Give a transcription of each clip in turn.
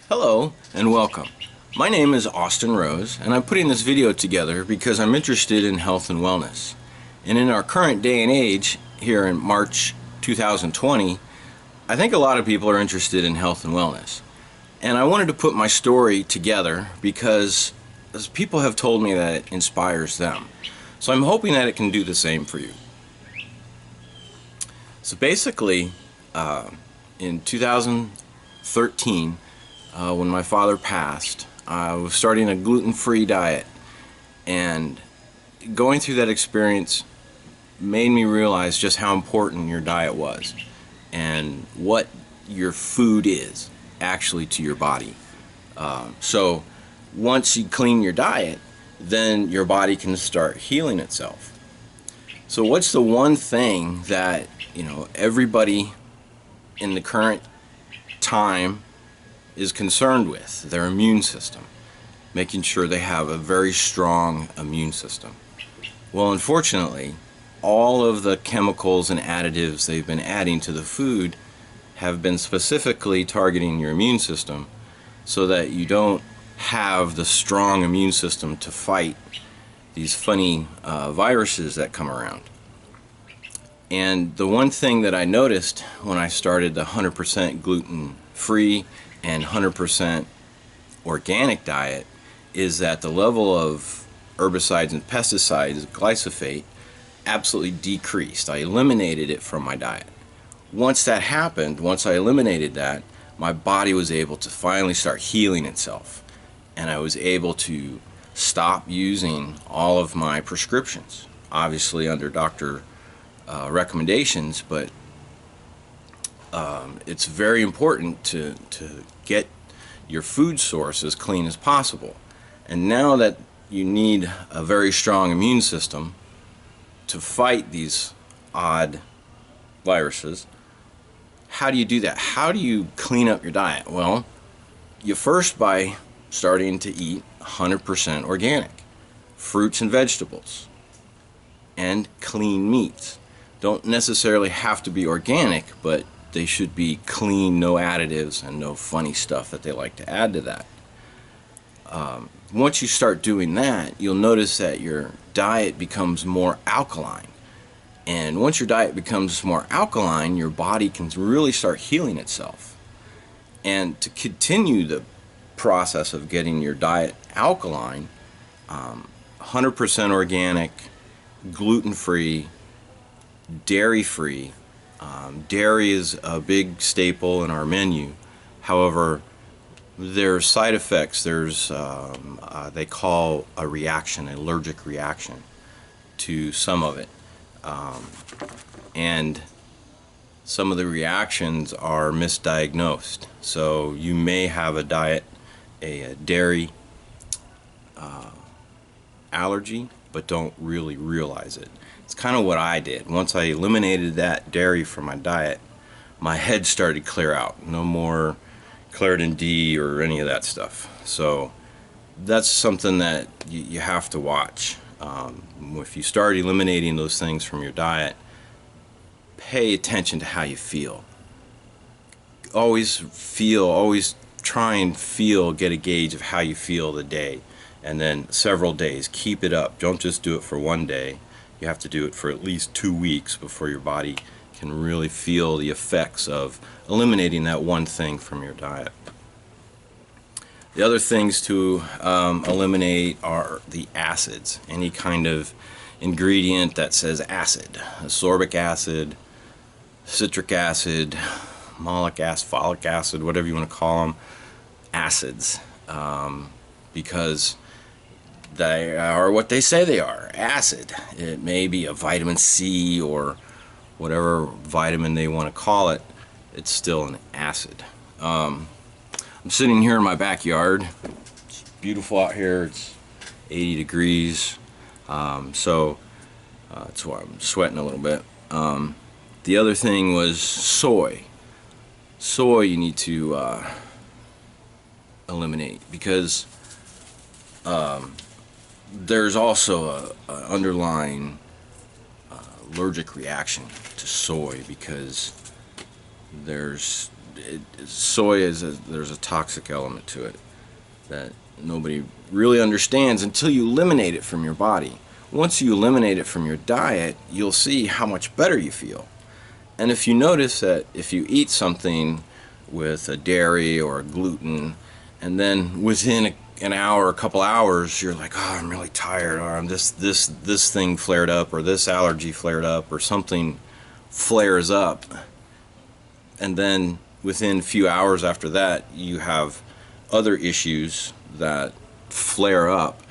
Hello and welcome. My name is Austin Rose, and I'm putting this video together because I'm interested in health and wellness. And in our current day and age, here in March 2020, I think a lot of people are interested in health and wellness. And I wanted to put my story together because people have told me that it inspires them. So I'm hoping that it can do the same for you. So basically, in 2013, when my father passed, I was starting a gluten-free diet, and going through that experience made me realize just how important your diet was and what your food is actually to your body. So once you clean your diet, then your body can start healing itself. So what's the one thing that everybody in the current time is concerned with? Their immune system, making sure they have a very strong immune system. Well, unfortunately, all of the chemicals and additives they've been adding to the food have been specifically targeting your immune system so that you don't have the strong immune system to fight these funny viruses that come around. And the one thing that I noticed when I started the 100% gluten-free and 100% organic diet is that the level of herbicides and pesticides, glyphosate, absolutely decreased. I eliminated it from my diet. Once that happened, once I eliminated that, my body was able to finally start healing itself, and I was able to stop using all of my prescriptions, obviously under doctor recommendations, but it's very important to get your food source as clean as possible. And now that you need a very strong immune system to fight these odd viruses, how do you do that? How do you clean up your diet? Well, you first by starting to eat 100% organic fruits and vegetables and clean meats. Don't necessarily have to be organic, but they should be clean, no additives and no funny stuff that they like to add to that. Once you start doing that, you'll notice that your diet becomes more alkaline. And once your diet becomes more alkaline, your body can really start healing itself. And to continue the process of getting your diet alkaline, 100% organic, gluten-free, dairy-free. Dairy is a big staple in our menu. However, there's side effects. There's they call a reaction, an allergic reaction to some of it, and some of the reactions are misdiagnosed. So you may have a dairy allergy, but don't really realize it. It's kind of what I did. Once I eliminated that dairy from my diet, my head started to clear out. No more Claritin D or any of that stuff. So that's something that you have to watch. If you start eliminating those things from your diet, pay attention to how you feel. Always try and get a gauge of how you feel the day, and then several days. Keep it up. Don't just do it for one day. You have to do it for at least 2 weeks before your body can really feel the effects of eliminating that one thing from your diet. The other things to eliminate are the acids. Any kind of ingredient that says acid, ascorbic acid, citric acid, malic acid, folic acid, whatever you want to call them, acids, because they are what they say they are, acid. It may be a vitamin C or whatever vitamin they want to call it. It's still an acid. I'm sitting here in my backyard. It's beautiful out here. It's 80 degrees, so that's why I'm sweating a little bit. The other thing was soy. Soy you need to eliminate, because there's also an underlying allergic reaction to soy, because there's soy there's a toxic element to it that nobody really understands until you eliminate it from your body. Once you eliminate it from your diet, you'll see how much better you feel. And if you notice that if you eat something with a dairy or a gluten, and then within an hour, a couple hours, you're like, oh, I'm really tired, or I'm just this thing flared up, or this allergy flared up, or something flares up, and then within a few hours after that, you have other issues that flare up.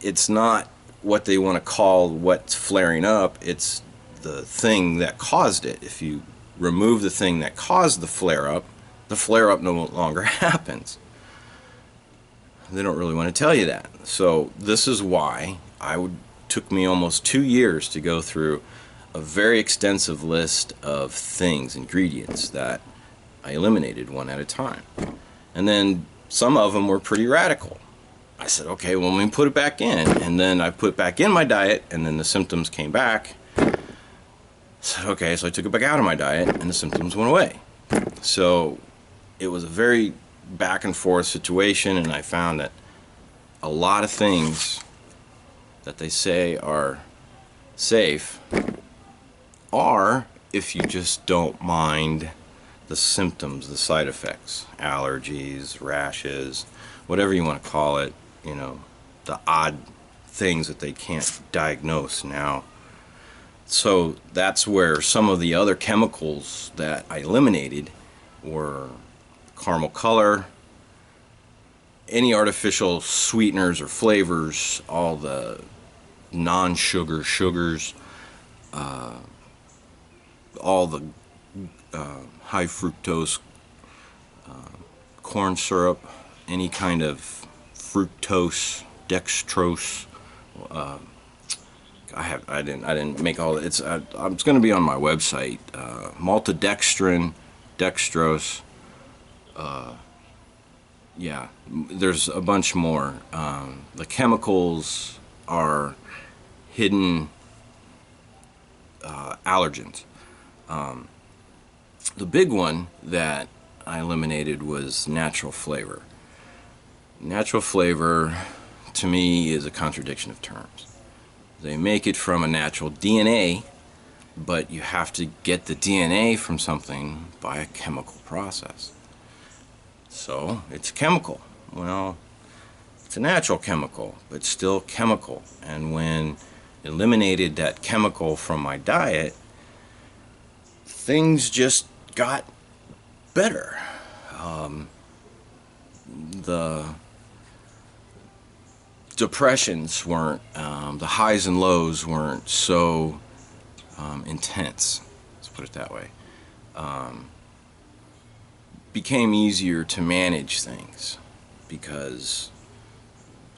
It's not what they want to call what's flaring up, it's the thing that caused it. If you remove the thing that caused the flare-up no longer happens. They don't really want to tell you that. So this is why took me almost 2 years to go through a very extensive list of things, ingredients that I eliminated one at a time. And then some of them were pretty radical. I said, okay, well, let me put it back in. And then I put back in my diet, and then the symptoms came back. So, okay, so I took it back out of my diet, and the symptoms went away. So it was a very back and forth situation, and I found that a lot of things that they say are safe are, if you just don't mind the symptoms, the side effects, allergies, rashes, whatever you want to call it, you know, the odd things that they can't diagnose now. So that's where some of the other chemicals that I eliminated were caramel color, any artificial sweeteners or flavors, all the non-sugar sugars, all the high fructose corn syrup, any kind of fructose, dextrose. I didn't make all. It's going to be on my website. Maltodextrin, dextrose. Yeah, there's a bunch more. The chemicals are hidden allergens. The big one that I eliminated was natural flavor. Natural flavor, to me, is a contradiction of terms. They make it from a natural DNA, but you have to get the DNA from something by a chemical process. So it's chemical. Well, it's a natural chemical, but still chemical. And when eliminated that chemical from my diet, things just got better. The depressions weren't, the highs and lows weren't so intense, let's put it that way. Became easier to manage things because,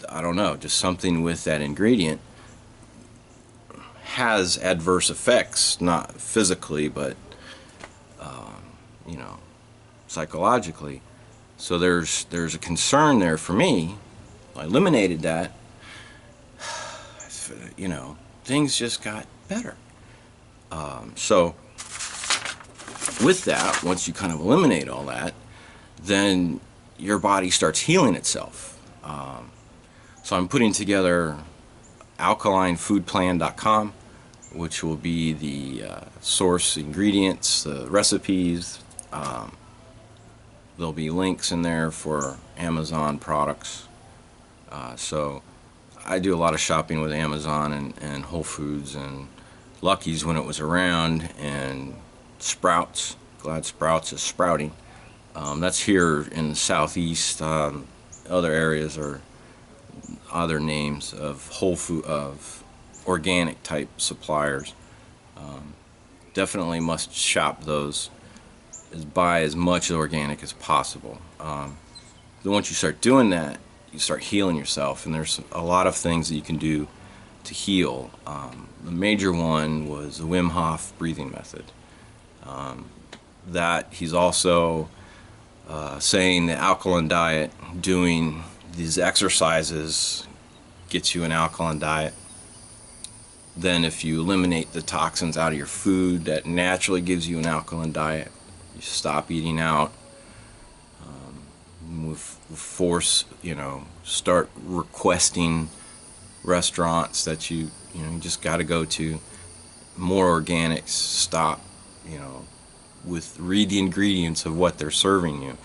I don't know, just something with that ingredient has adverse effects, not physically, but you know, psychologically. So there's a concern there for me. I eliminated that. You know, things just got better. So with that, once you kind of eliminate all that, then your body starts healing itself. So I'm putting together alkalinefoodplan.com, which will be the source ingredients, the recipes. There'll be links in there for Amazon products. So I do a lot of shopping with Amazon and Whole Foods and Lucky's when it was around, and Sprouts. Glad Sprouts is sprouting. That's here in the southeast. Other areas are other names of whole food, of organic type suppliers. Definitely must shop those. Buy as much organic as possible. Then once you start doing that, you start healing yourself, and there's a lot of things that you can do to heal. The major one was the Wim Hof breathing method. That he's also saying the alkaline diet, doing these exercises gets you an alkaline diet. Then if you eliminate the toxins out of your food, that naturally gives you an alkaline diet. You stop eating out. Force, start requesting restaurants that you just got to go to. More organics. Stop, read the ingredients of what they're serving you.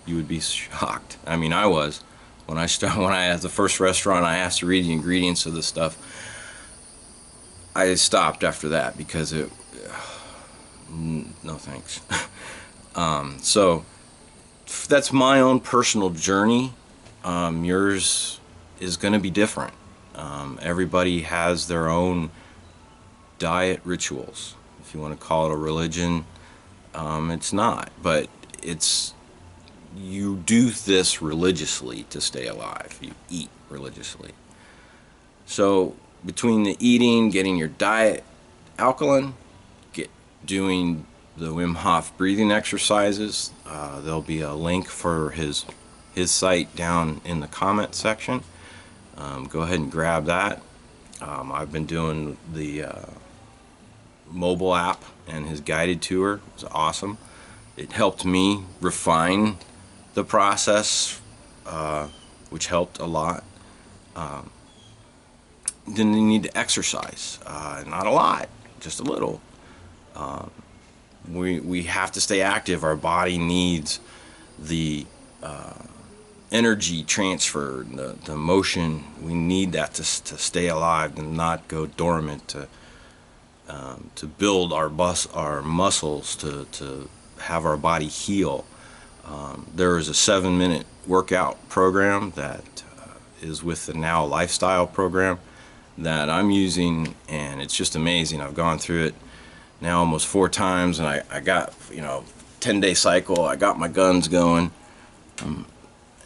You would be shocked. I mean, I was when I had the first restaurant. I asked to read the ingredients of the stuff. I stopped after that because no thanks. So that's my own personal journey. Yours is going to be different. Everybody has their own diet rituals. If you want to call it a religion, it's not. But you do this religiously to stay alive. You eat religiously. So between the eating, getting your diet alkaline, doing the Wim Hof breathing exercises, there'll be a link for his site down in the comment section. Go ahead and grab that. I've been doing the mobile app, and his guided tour. It was awesome. It helped me refine the process, which helped a lot. Then you need to exercise, not a lot, just a little. We have to stay active. Our body needs the energy transfer, the motion. We need that to stay alive and not go dormant, to build our muscles, to have our body heal. There is a 7-minute workout program that is with the Now Lifestyle program that I'm using, and it's just amazing. I've gone through it now almost 4 times, and I got 10-day cycle. I got my guns going,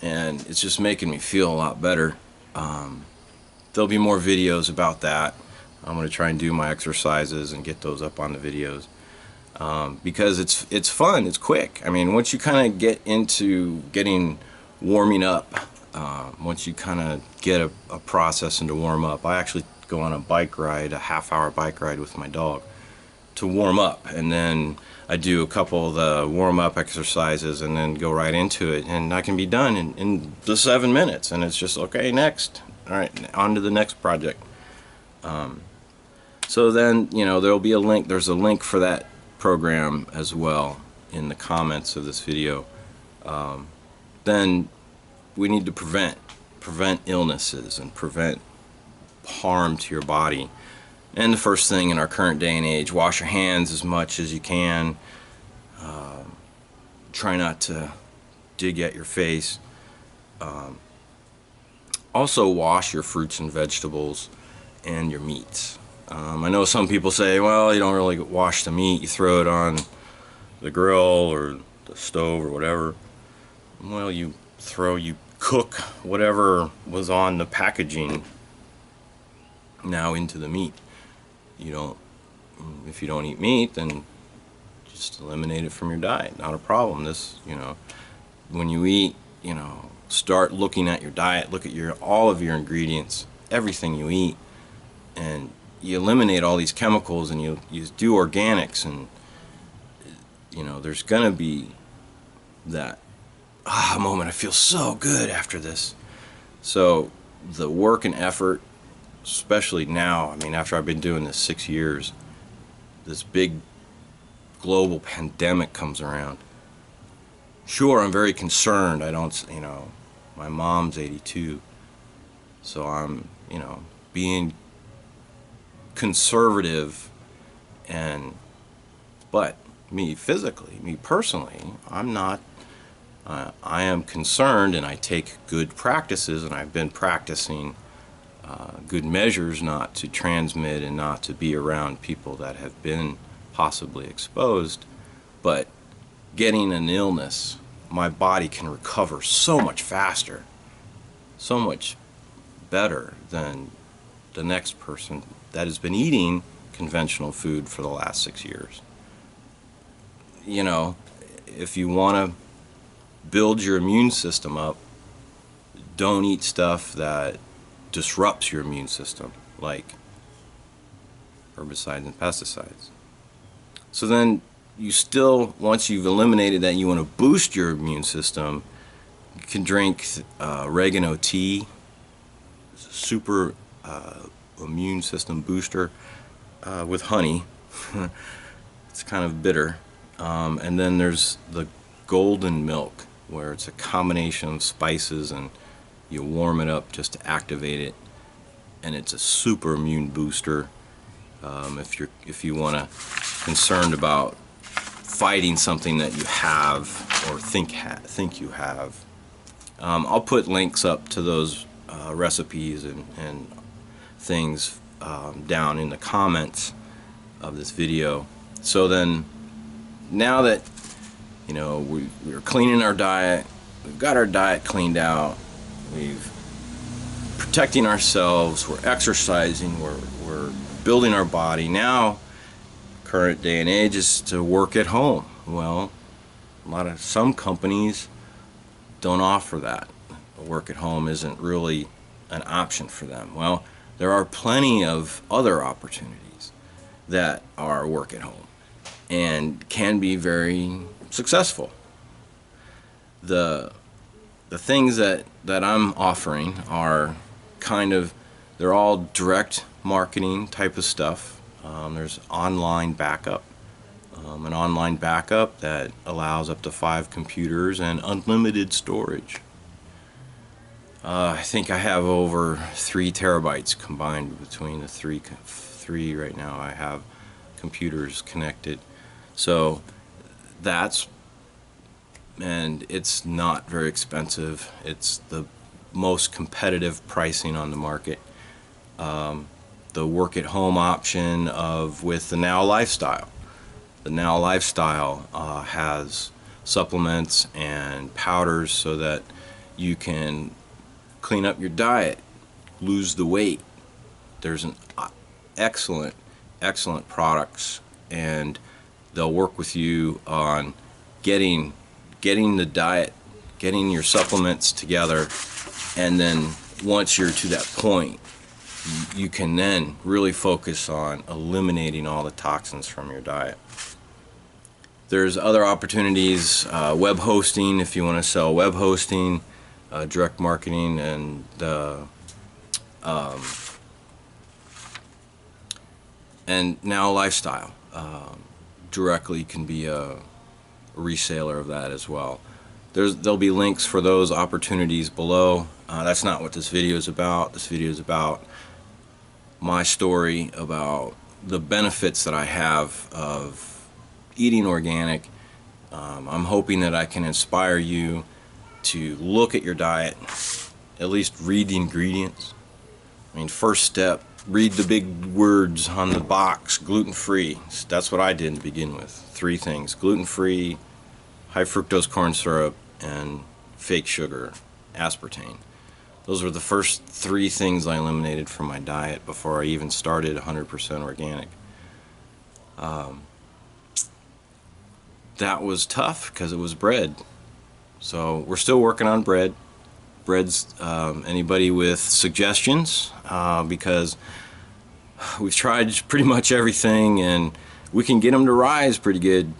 and it's just making me feel a lot better. There'll be more videos about that. I'm going to try and do my exercises and get those up on the videos, because it's fun. It's quick. I mean, once you kind of get into warming up, once you kind of get a process into warm up, I actually go on a bike ride, a half-hour bike ride with my dog to warm up, and then I do a couple of the warm-up exercises and then go right into it, and I can be done in the 7 minutes, and it's just, okay, next. All right, on to the next project. So then, there'll be a link. There's a link for that program as well in the comments of this video. Then we need to prevent illnesses and prevent harm to your body. And the first thing in our current day and age, wash your hands as much as you can. Try not to dig at your face. Also wash your fruits and vegetables and your meats. I know some people say, well, you don't really wash the meat, you throw it on the grill or the stove or whatever. Well, you cook whatever was on the packaging now into the meat. If you don't eat meat, then just eliminate it from your diet. Not a problem. When you eat, start looking at your diet, look at all of your ingredients, everything you eat, and you eliminate all these chemicals, and you do organics, and there's gonna be that moment. I feel so good after this. So the work and effort, especially now, I mean, after I've been doing this 6 years, this big global pandemic comes around. Sure, I'm very concerned. I don't, my mom's 82, so I'm, being conservative, but me personally, I'm not. I am concerned, and I take good practices, and I've been practicing good measures not to transmit and not to be around people that have been possibly exposed. But getting an illness, my body can recover so much faster, so much better than the next person that has been eating conventional food for the last 6 years. If you want to build your immune system up, don't eat stuff that disrupts your immune system, like herbicides and pesticides. So then you still, once you've eliminated that, you want to boost your immune system, you can drink oregano tea. It's a super immune system booster with honey. It's kind of bitter. And then there's the golden milk, where it's a combination of spices and you warm it up just to activate it, and it's a super immune booster. If you want to concerned about fighting something that you have or think you have. I'll put links up to those recipes and things down in the comments of this video. So then, now that we're cleaning our diet, we've got our diet cleaned out, we've protecting ourselves, we're exercising, we're building our body. Now, current day and age is to work at home. Well, some companies don't offer that. Work at home isn't really an option for them. Well, there are plenty of other opportunities that are work at home and can be very successful. The things that I'm offering are they're all direct marketing type of stuff. There's online backup, an online backup that allows up to 5 computers and unlimited storage. I think I have over 3 terabytes combined between the three right now. I have computers connected, so and it's not very expensive. It's the most competitive pricing on the market. The work at home option with the Now Lifestyle. The Now Lifestyle has supplements and powders so that you can clean up your diet, lose the weight. There's an excellent products, and they'll work with you on getting the diet, getting your supplements together, and then once you're to that point, you can then really focus on eliminating all the toxins from your diet. There's other opportunities, web hosting, if you want to sell web hosting, direct marketing, and Now Lifestyle directly can be a reseller of that as well. There'll be links for those opportunities below. That's not what this video is about. This video is about my story, about the benefits that I have of eating organic. I'm hoping that I can inspire you to look at your diet, at least read the ingredients. I mean, first step, read the big words on the box, gluten-free. That's what I did to begin with. 3 things: gluten-free, high fructose corn syrup, and fake sugar, aspartame. Those were the first 3 things I eliminated from my diet before I even started 100% organic. That was tough because it was bread. So we're still working on bread. Bread's anybody with suggestions, because we've tried pretty much everything and we can get them to rise pretty good.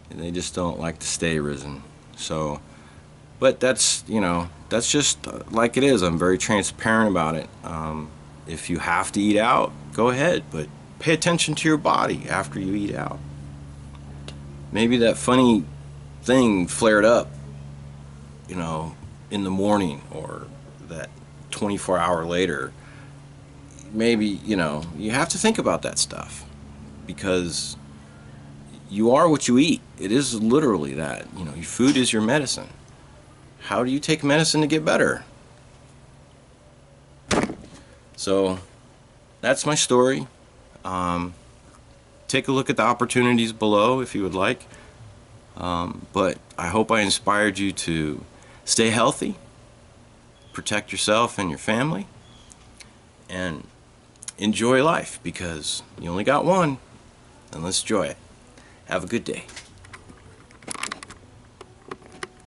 And they just don't like to stay risen. So, but that's just like it is. I'm very transparent about it. If you have to eat out, go ahead, but pay attention to your body after you eat out. Maybe that funny thing flared up, in the morning, or that 24-hour later. Maybe, you have to think about that stuff, because you are what you eat. It is literally that. Your food is your medicine. How do you take medicine to get better? So that's my story. Take a look at the opportunities below if you would like. But I hope I inspired you to stay healthy, protect yourself and your family, and enjoy life, because you only got one, and let's enjoy it. Have a good day.